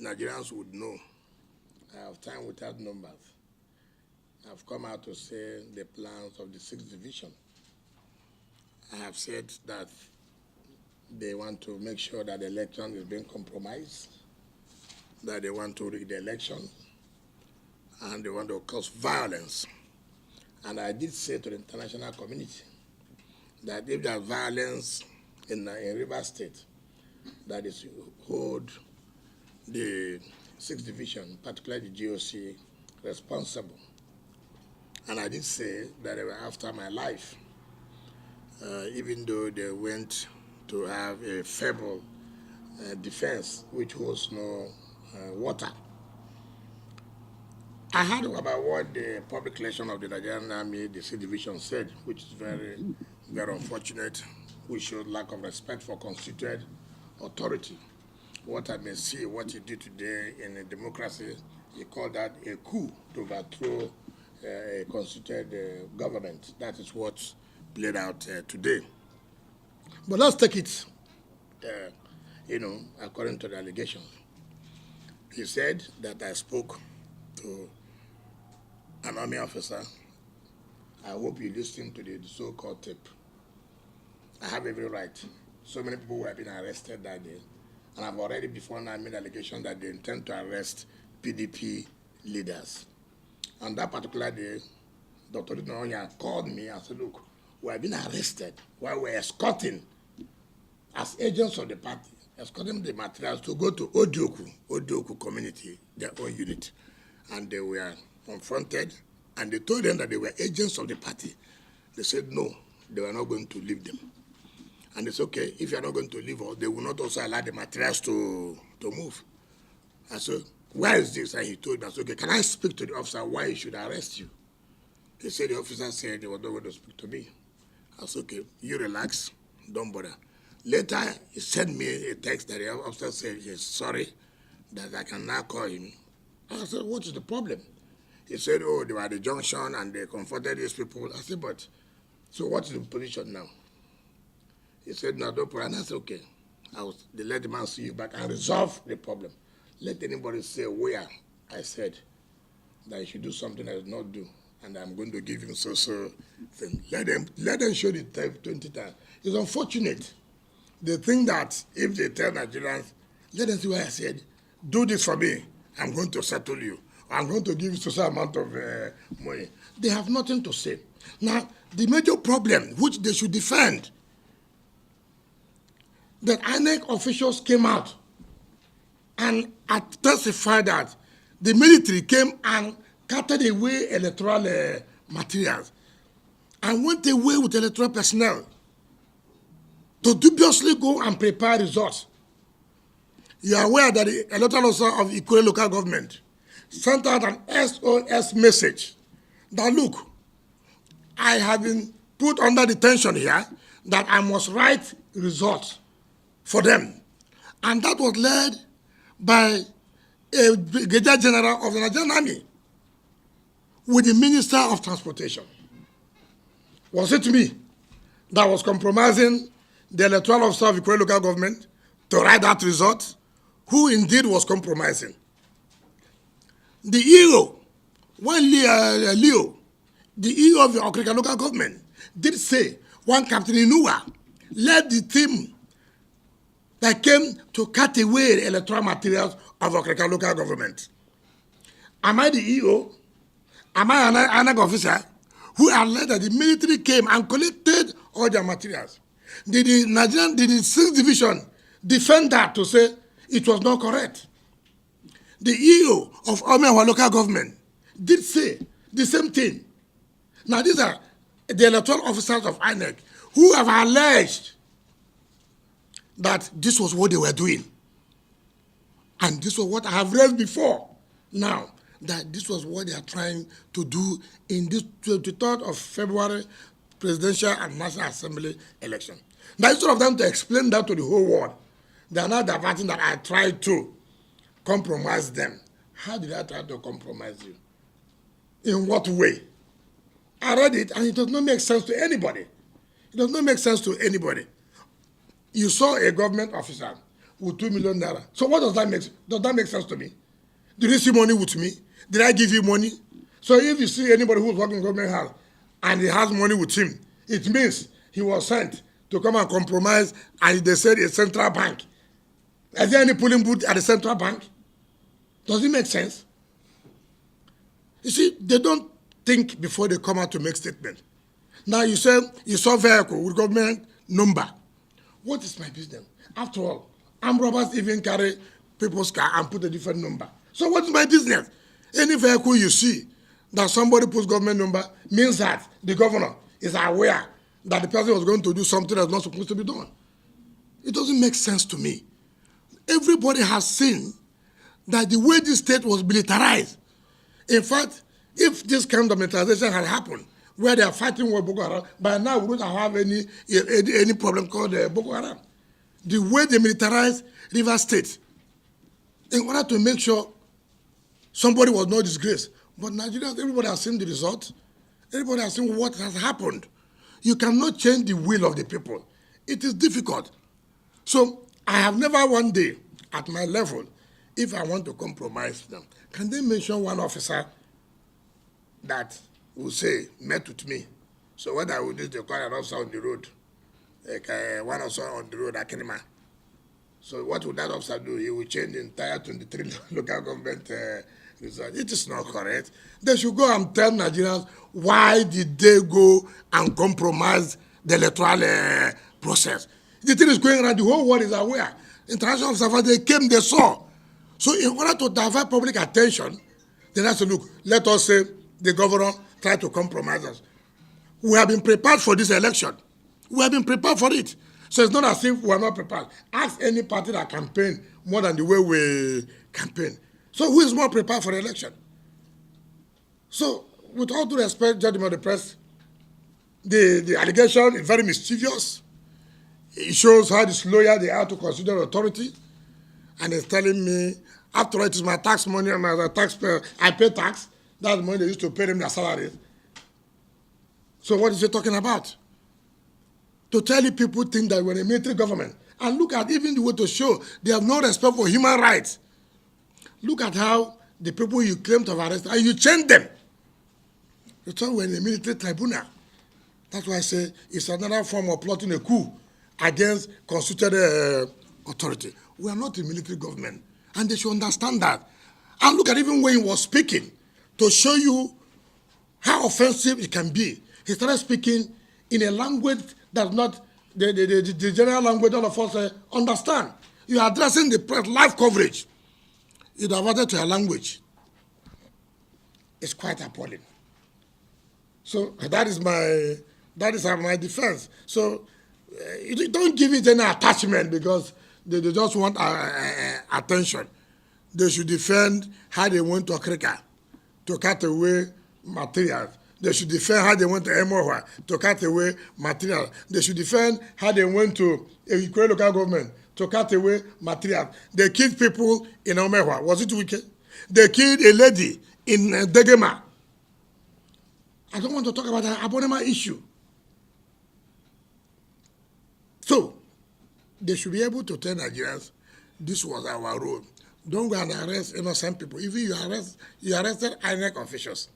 Nigerians would know. I have time without numbers. I've come out to say the plans of the 6th Division. I have said that they want to make sure that the election is being compromised, that they want to rig the election, and they want to cause violence. And I did say to the international community that if there's violence in Rivers State, that is hold the 6th Division, particularly the GOC, responsible. And I did say that they were after my life, even though they went to have a feeble defense which holds no water. I heard about what the public relation of the Nigerian Army, the 6th Division, said, which is very, very unfortunate. We showed lack of respect for constituted authority. What I may see, what he did today in a democracy, he called that a coup to overthrow a constituted government. That is what played out today. But let's take it, according to the allegations. He said that I spoke to an army officer. I hope you listen to the so-called tape. I have every right. So many people have been arrested that day. And I've already before now made allegation that they intend to arrest PDP leaders. On that particular day, Dr. Nonya called me and said, look, we have been arrested while we're escorting, as agents of the party, escorting the materials to go to Odioku community, their own unit. And they were confronted, and they told them that they were agents of the party. They said no, they were not going to leave them. And it's okay, if you're not going to leave us, they will not also allow the materials to move. I said, where is this? And he told me, I said, okay, can I speak to the officer why he should arrest you? He said, the officer said he was not going to speak to me. I said, okay, you relax, don't bother. Later, he sent me a text that the officer said he's sorry, that I can now call him. I said, what is the problem? He said, oh, they were at the junction and they confronted these people. I said, but, so what is the position now? He said, no, don't pray. And I said, okay, they let the man see you back and resolve the problem. Let anybody say where I said that he should do something I did not do, and I'm going to give him so thing. Let them show the tape 20 times. It's unfortunate. They think that if they tell Nigerians, let them see where I said, do this for me, I'm going to settle you. I'm going to give you some amount of money. They have nothing to say. Now, the major problem, which they should defend, that INEC officials came out and testified that the military came and carted away electoral materials and went away with electoral personnel to dubiously go and prepare results. You are aware that the electoral officer of Ikore local government sent out an SOS message that, look, I have been put under detention here, that I must write results for them. And that was led by a Brigadier General of the Nigerian Army with the Minister of Transportation. Was it me that was compromising the electoral officer of Ikore local government to write that result? Who indeed was compromising? The EO, Leo, the EO of the Okrika local government, did say one Captain Inua led the team that came to cut away the electoral materials of Okrika local government. Am I the EO? Am I an INEC officer who alleged that the military came and collected all their materials? Did the 6th Division defend that to say it was not correct? The EO of Omewa local government did say the same thing. Now, these are the electoral officers of INEC who have alleged that this was what they were doing. And this was what I have read before now, that this was what they are trying to do in this 23rd of February presidential and national assembly election. Now, instead of them to explain that to the whole world, they are now diverting that I tried to compromise them. How did I try to compromise you? In what way? I read it and it does not make sense to anybody. It does not make sense to anybody. You saw a government officer with 2 million naira. So what does that make? Does that make sense to me? Did you see money with me? Did I give you money? So if you see anybody who's working in government house and he has money with him, it means he was sent to come and compromise, and they said a central bank. Is there any polling booth at the central bank? Does it make sense? You see, they don't think before they come out to make statement. Now you say you saw vehicle with government number. What is my business? After all, armed robbers even carry people's car and put a different number. So what is my business? Any vehicle you see that somebody puts government number means that the governor is aware that the person was going to do something that's not supposed to be done. It doesn't make sense to me. Everybody has seen that the way this state was militarized. In fact, if this kind of militarization had happened, where they are fighting with Boko Haram, by now we wouldn't have any problem called Boko Haram. The way they militarized River State, in order to make sure somebody was not disgraced. But Nigerians, everybody has seen the result. Everybody has seen what has happened. You cannot change the will of the people. It is difficult. So I have never one day, at my level, if I want to compromise them, can they mention one officer that will say, met with me? So what I will do is they call an officer on the road, like one officer on the road, Akinima. So what would that officer do? He will change the entire 23 local government result. It is not correct. They should go and tell Nigerians why did they go and compromise the electoral process. The thing is going around, the whole world is aware. International observers, they came, they saw. So in order to divert public attention, they have to look, let us say the governor tried to compromise us. We have been prepared for this election. We have been prepared for it. So it's not as if we are not prepared. Ask any party that campaign more than the way we campaign. So who is more prepared for the election? So with all due respect, judgment of the press, the allegation is very mischievous. It shows how disloyal they are to constitutional authority. And it's telling me, after all, it is my tax money and my taxpayer, I pay tax. That's the money they used to pay them their salaries. So what is he talking about? To tell you people think that we're a military government. And look at even the way to show they have no respect for human rights. Look at how the people you claim to have arrested, and you change them. You thought we're in a military tribunal. That's why I say it's another form of plotting a coup against constituted authority. We are not a military government, and they should understand that. And look at even when he was speaking, to show you how offensive it can be. He started speaking in a language that's not the general language all of us understand. You are addressing the press, live coverage. You diverted to a language. It's quite appalling. So that is my defense. So you don't give it any attachment because they just want attention. They should defend how they went to Africa to cut away materials. They should defend how they went to Emohua to cut away materials. They should defend how they went to a local government to cut away materials. They killed people in Emohua. Was it wicked? They killed a lady in Degema. I don't want to talk about an abnormal issue. So, they should be able to tell Nigerians, this was our role. Don't go and arrest innocent people. Even you arrested INEC officials.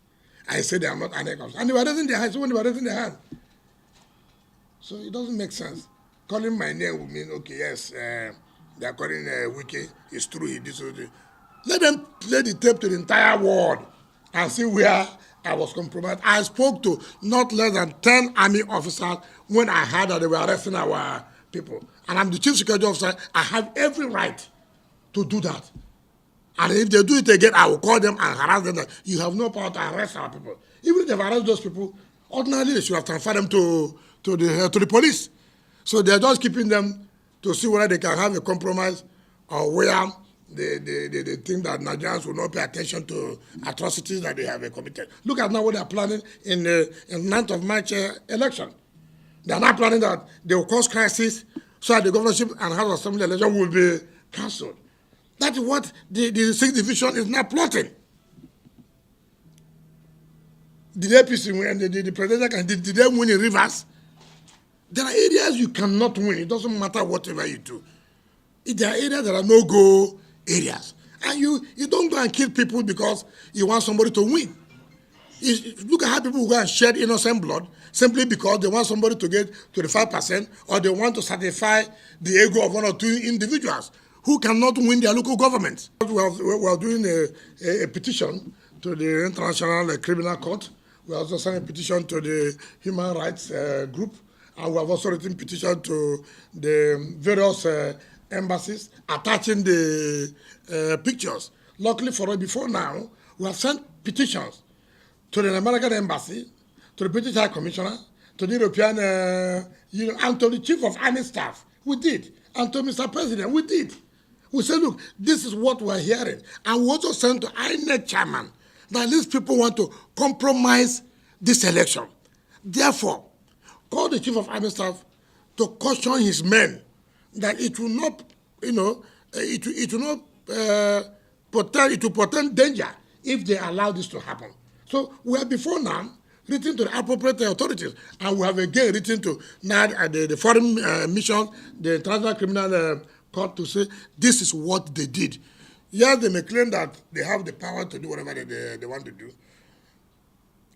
I say they are not INEC officials. And they were raising their hands. So when they were raising their hand. So it doesn't make sense. Calling my name would mean, okay, yes, they are calling Wiki. It's true, he did so. Let them play the tape to the entire world and see where I was compromised. I spoke to not less than 10 army officers when I heard that they were arresting our people. And I'm the chief security officer. I have every right to do that. And if they do it again, I will call them and harass them that you have no power to arrest our people. Even if they've arrested those people, ordinarily they should have transferred them to the police. So they're just keeping them to see whether they can have a compromise or where they think that Nigerians will not pay attention to atrocities that they have committed. Look at now what they're planning in the 9th of March election. They're not planning that they will cause crisis so that the governorship and House of Assembly election will be cancelled. That is what the 6th Division is now plotting. Did APC win? The presidential candidate, did they win in Rivers? There are areas you cannot win. It doesn't matter whatever you do. There are areas that are no-go areas. And you don't go and kill people because you want somebody to win. Look at how people go and shed innocent blood simply because they want somebody to get 25% or they want to satisfy the ego of one or two individuals who cannot win their local government. We are doing a petition to the International Criminal Court. We are also sending a petition to the Human Rights Group, and we have also written petition to the various embassies attaching the pictures. Luckily for us, before now, we have sent petitions to the American Embassy, to the British High Commissioner, to the European Union, and to the Chief of Army Staff. We did. And to Mr. President, we did. We said, look, this is what we're hearing. And we also sent to INEC chairman that these people want to compromise this election. Therefore, call the Chief of Army Staff to caution his men that it will not, it will portend danger if they allow this to happen. So we have before now written to the appropriate authorities, and we have again written to the foreign mission, the International Criminal Court, to say this is what they did. Yes, they may claim that they have the power to do whatever they want to do.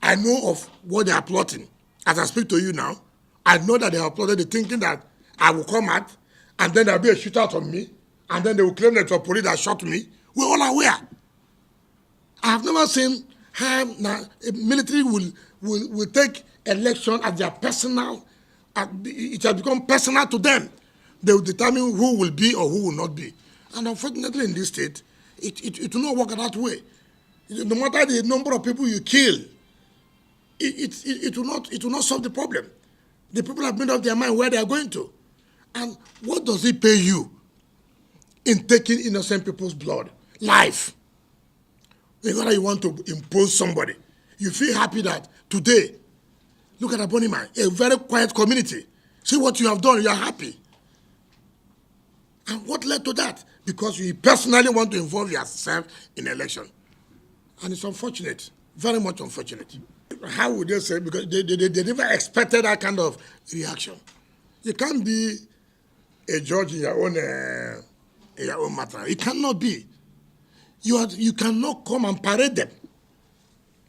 I know of what they are plotting. As I speak to you now, I know that they have plotted the thinking that I will come out, and then there will be a shootout on me, and then they will claim that it was police that shot me. We're all aware. I have never seen how military will take election as their personal. It has become personal to them. They will determine who will be or who will not be. And unfortunately, in this state, it will not work that way. No matter the number of people you kill, it will not solve the problem. The people have made up their mind where they are going to. And what does it pay you in taking innocent people's blood? Life. Whether you want to impose somebody, you feel happy that today, look at Abonima, a very quiet community. See what you have done, you are happy. And what led to that? Because you personally want to involve yourself in election. And it's unfortunate, very much unfortunate. How would they say? Because they never expected that kind of reaction. You can't be a judge in your own matter. It cannot be. You cannot come and parade them.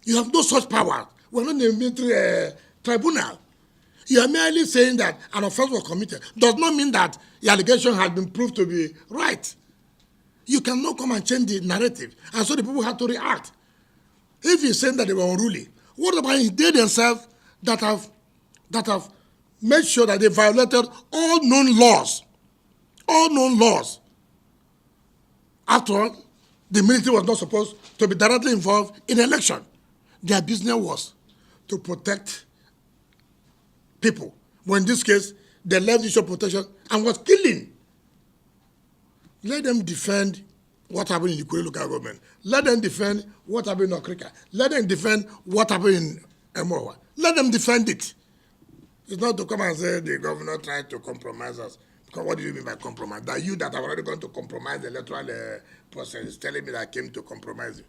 You have no such power. We're not in a military tribunal. You are merely saying that an offense was committed. Does not mean that the allegation has been proved to be right. You cannot come and change the narrative. And so the people have to react. If you're saying that they were unruly, what about they themselves that have made sure that they violated all known laws? All known laws. After all, the military was not supposed to be directly involved in election. Their business was to protect people. But in this case, they left the issue of protection and was killing. Let them defend what happened in the Ikure local government. Let them defend what happened in Okrika. Let them defend what happened in Emowa. Let them defend it. It's not to come and say the governor tried to compromise us. Because what do you mean by compromise? That you that have already gone to compromise the electoral process is telling me that I came to compromise you.